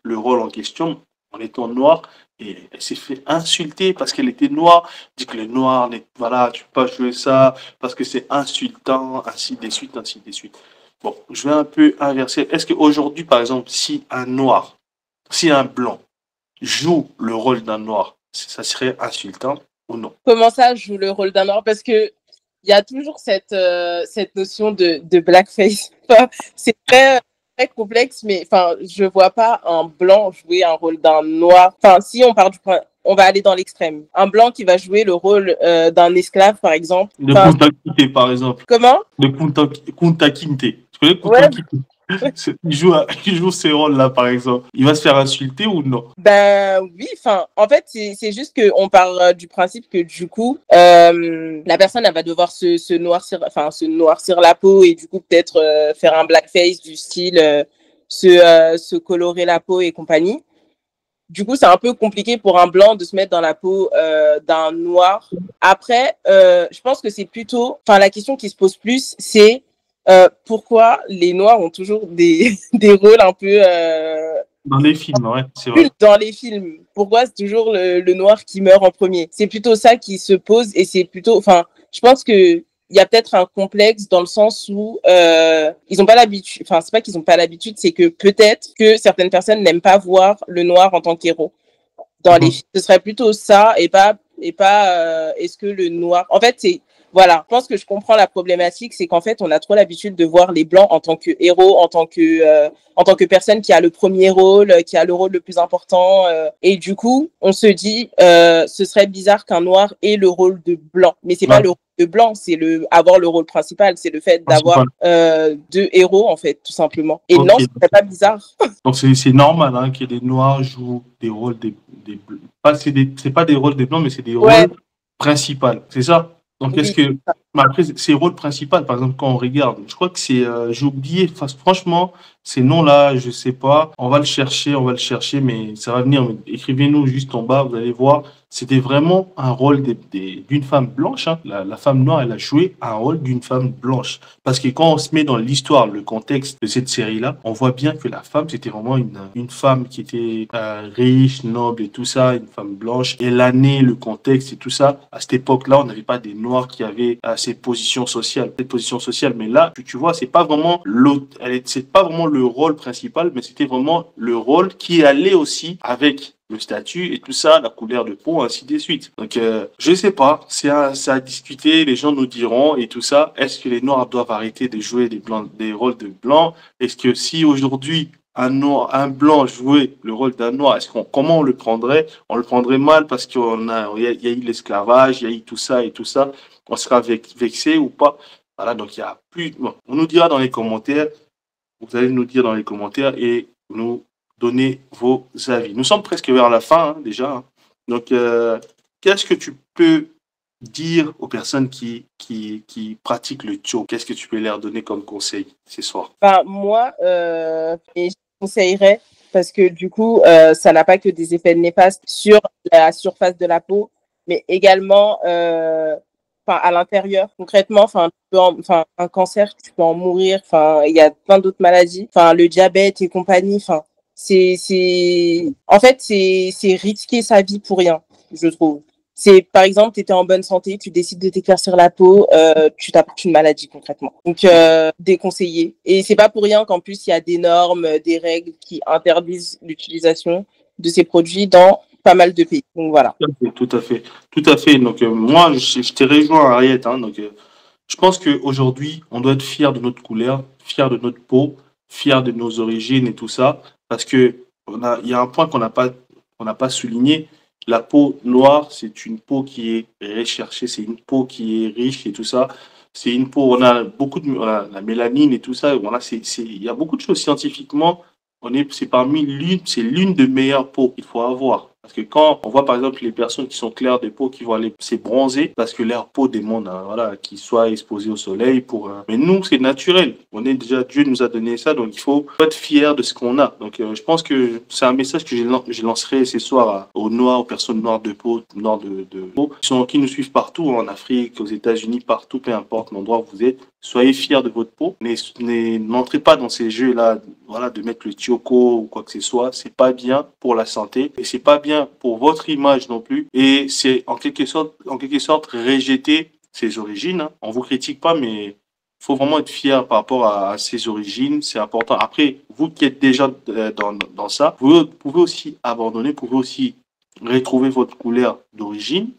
le rôle en question en étant noire. Et elle s'est fait insulter parce qu'elle était noire. Elle dit que le noir, voilà, tu peux pas jouer ça parce que c'est insultant, ainsi de suite, ainsi de suite. Bon, je vais un peu inverser. Est-ce qu'aujourd'hui, par exemple, si un blanc joue le rôle d'un noir, ça serait insultant ou non? Comment ça joue le rôle d'un noir? Parce que il y a toujours cette notion de blackface. C'est très complexe, mais enfin, je vois pas un blanc jouer un rôle d'un noir. Enfin, si on va aller dans l'extrême. Un blanc qui va jouer le rôle d'un esclave, par exemple. De Kunta Kinte, par exemple. Comment? De Kunta Kinte. Tu connais Kunta Kinte? Il joue ces rôles-là, par exemple. Il va se faire insulter ou non? Ben oui, enfin, en fait, c'est juste qu'on part du principe que du coup, la personne, elle va devoir se noircir la peau et du coup, peut-être faire un blackface du style se colorer la peau et compagnie. Du coup, c'est un peu compliqué pour un blanc de se mettre dans la peau d'un noir. Après, je pense que c'est plutôt, enfin, la question qui se pose plus, c'est pourquoi les noirs ont toujours des rôles un peu dans les films, ouais, c'est vrai. Dans les films, pourquoi c'est toujours le noir qui meurt en premier? C'est plutôt ça qui se pose et c'est plutôt, enfin, je pense que il y a peut-être un complexe dans le sens où ils n'ont pas l'habitude, enfin, c'est pas qu'ils n'ont pas l'habitude, c'est que peut-être que certaines personnes n'aiment pas voir le noir en tant qu'héros. Dans les films, ce serait plutôt ça et pas est-ce que le noir... En fait, voilà, je pense que je comprends la problématique, c'est qu'en fait, on a trop l'habitude de voir les blancs en tant que héros, en tant que personne qui a le premier rôle, qui a le rôle le plus important. Et du coup, on se dit, ce serait bizarre qu'un noir ait le rôle de blanc. Mais c'est pas le rôle de blanc, c'est avoir le rôle principal, c'est le fait d'avoir deux héros, en fait, tout simplement. Et non, ce serait pas bizarre. Donc, c'est normal hein, que les noirs jouent des rôles des blancs. C'est pas des rôles des blancs, mais c'est des rôles principaux. C'est ça? Donc, est-ce que Mais après, c'est rôle principal, par exemple, quand on regarde. Je crois que c'est, j'ai oublié, franchement, ces noms-là, je sais pas. On va le chercher, mais ça va venir. Mais écrivez-nous juste en bas, vous allez voir. C'était vraiment un rôle d'une femme blanche, hein. La femme noire, elle a joué un rôle d'une femme blanche. Parce que quand on se met dans l'histoire, le contexte de cette série-là, on voit bien que la femme, c'était vraiment une femme qui était riche, noble et tout ça, une femme blanche. Et l'année, le contexte et tout ça, à cette époque-là, on n'avait pas des noirs qui avaient cette position sociale, Mais là, tu vois, c'est pas vraiment c'est pas vraiment le rôle principal, mais c'était vraiment le rôle qui allait aussi avec le statut et tout ça, la couleur de peau, ainsi de suite. Donc, je sais pas, c'est à discuter, les gens nous diront et tout ça. Est-ce que les Noirs doivent arrêter de jouer des rôles de blancs? Est-ce que si aujourd'hui un blanc jouait le rôle d'un noir, comment on le prendrait? On le prendrait mal parce il y a eu l'esclavage, il y a eu tout ça et tout ça. On sera vexé ou pas? Voilà, donc il y a plus. Bon, on nous dira dans les commentaires. Vous allez nous dire dans les commentaires et nous donner vos avis. Nous sommes presque vers la fin, hein, déjà, hein. Donc, qu'est-ce que tu peux dire aux personnes qui pratiquent le Tio? Qu'est-ce que tu peux leur donner comme conseil ce soir? Enfin, moi, et je conseillerais, parce que du coup, ça n'a pas que des effets néfastes sur la surface de la peau, mais également à l'intérieur. Concrètement, un cancer, tu peux en mourir. Il y a plein d'autres maladies. Le diabète et compagnie. En fait, c'est risquer sa vie pour rien, je trouve. C'est, par exemple, tu étais en bonne santé, tu décides de t'éclaircir la peau, tu t'apportes une maladie concrètement. Donc, déconseillé. Et c'est pas pour rien qu'en plus, il y a des normes, des règles qui interdisent l'utilisation de ces produits dans pas mal de pays. Donc, voilà. Tout à fait. Tout à fait. Donc, moi, je t'ai rejoint, Ariette, hein. Donc, je pense qu'aujourd'hui, on doit être fier de notre couleur, fier de notre peau, fier de nos origines et tout ça. Parce que il y a un point qu'on n'a pas souligné. La peau noire, c'est une peau qui est recherchée, c'est une peau qui est riche et tout ça. C'est une peau, on a on a la mélanine et tout ça. Voilà, il y a beaucoup de choses scientifiquement. C'est l'une des meilleures peaux qu'il faut avoir. Parce que quand on voit par exemple les personnes qui sont claires de peau, qui vont aller se bronzer, parce que leur peau demande, voilà, qu'ils soient exposés au soleil mais nous, c'est naturel. Dieu nous a donné ça, donc il faut être fier de ce qu'on a. Donc, je pense que c'est un message que je lancerai ce soir aux Noirs, aux personnes noires de peau, qui nous suivent partout, en Afrique, aux États-Unis, partout, peu importe l'endroit où vous êtes. Soyez fiers de votre peau. N'entrez pas dans ces jeux-là, voilà, de mettre le tioco ou quoi que ce soit. C'est pas bien pour la santé et c'est pas bien pour votre image non plus. Et c'est en quelque sorte rejeter ses origines, hein. On vous critique pas, mais faut vraiment être fier par rapport à ses origines. C'est important. Après, vous qui êtes déjà dans ça, vous pouvez aussi abandonner, vous pouvez aussi retrouver votre couleur d'origine.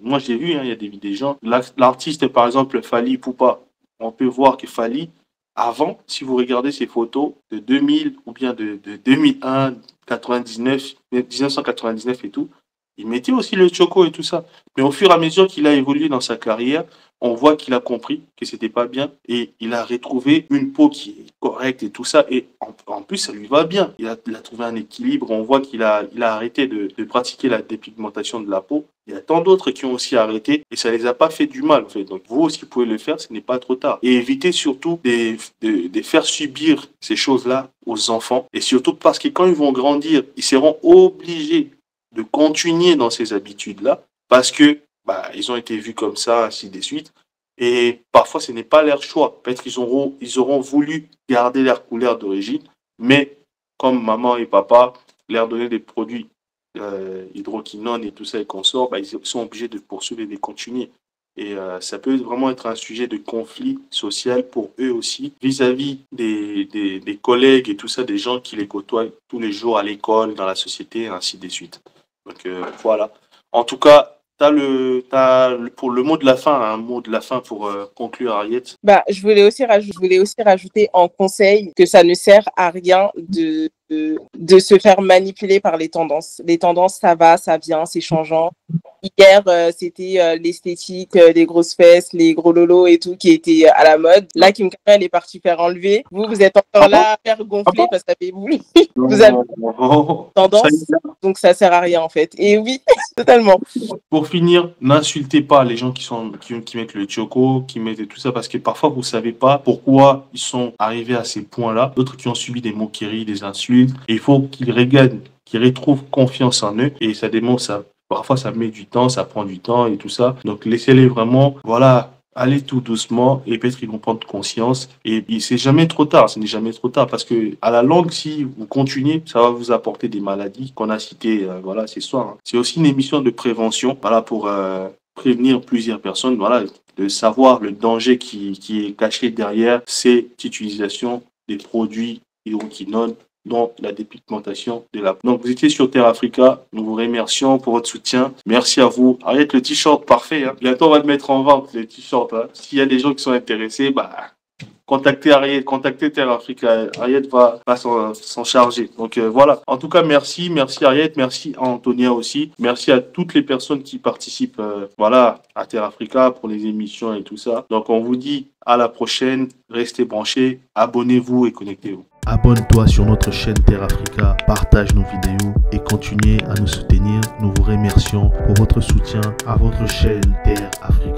Moi, j'ai vu, hein, il y a des gens. L'artiste, par exemple, Fally Ipupa, on peut voir que Fally, avant, si vous regardez ses photos de 2000 ou bien de 2001, 99, 1999 et tout, il mettait aussi le choco et tout ça. Mais au fur et à mesure qu'il a évolué dans sa carrière, on voit qu'il a compris que c'était pas bien et il a retrouvé une peau qui est correcte et tout ça. Et en plus, ça lui va bien. Il a trouvé un équilibre. On voit qu'il a arrêté de pratiquer la dépigmentation de la peau. Il y a tant d'autres qui ont aussi arrêté et ça les a pas fait du mal, en fait. Donc, vous aussi, vous pouvez le faire, ce n'est pas trop tard. Et évitez surtout de faire subir ces choses-là aux enfants. Et surtout parce que quand ils vont grandir, ils seront obligés de continuer dans ces habitudes-là parce que ils ont été vus comme ça, ainsi de suite. Et parfois, ce n'est pas leur choix. Peut-être qu'ils auront voulu garder leur couleur d'origine, mais comme maman et papa leur donner des produits hydroquinone et tout ça et consorts, ils sont obligés de poursuivre et de continuer. Et ça peut vraiment être un sujet de conflit social pour eux aussi, vis-à-vis des collègues et tout ça, des gens qui les côtoient tous les jours à l'école, dans la société, et ainsi de suite. Donc voilà. En tout cas, pour le mot de la fin, un mot de la fin pour conclure, Ariette. Je voulais aussi rajouter en conseil que ça ne sert à rien de se faire manipuler par les tendances. Les tendances, ça va, ça vient, c'est changeant. Hier, c'était l'esthétique, les grosses fesses, les gros lolos et tout qui étaient à la mode. Là, Kim Kardashian est partie faire enlever. Vous êtes encore là à faire gonfler parce que ça fait vous. Vous avez tendance, donc ça sert à rien en fait. Et oui. Totalement. Pour finir, n'insultez pas les gens qui mettent le choco, qui mettent tout ça, parce que parfois vous savez pas pourquoi ils sont arrivés à ces points-là. D'autres qui ont subi des moqueries, des insultes. Et il faut qu'ils regagnent, qu'ils retrouvent confiance en eux. Et ça démontre ça. Parfois ça met du temps, ça prend du temps et tout ça. Donc laissez-les vraiment, voilà. Allez tout doucement et peut-être qu'ils vont prendre conscience. Et c'est jamais trop tard, ce n'est jamais trop tard parce que à la longue, si vous continuez, ça va vous apporter des maladies qu'on a citées voilà, ce soir. Hein. C'est aussi une émission de prévention voilà, pour prévenir plusieurs personnes, voilà, de savoir le danger qui est caché derrière cette utilisation des produits hydroquinone dans la dépigmentation de la peau. Donc, vous étiez sur Terre Africa. Nous vous remercions pour votre soutien. Merci à vous. Arrête le t-shirt parfait. Hein. Bientôt, on va le mettre en vente, le t-shirt. Hein. S'il y a des gens qui sont intéressés, contactez Ariette, contactez Terre Africa. Ariette va s'en charger. Donc, voilà. En tout cas, merci. Merci Ariette. Merci à Antonia aussi. Merci à toutes les personnes qui participent, voilà, à Terre Africa pour les émissions et tout ça. Donc, on vous dit à la prochaine. Restez branchés. Abonnez-vous et connectez-vous. Abonne-toi sur notre chaîne Terre Africa, partage nos vidéos et continuez à nous soutenir. Nous vous remercions pour votre soutien à votre chaîne Terre Africa.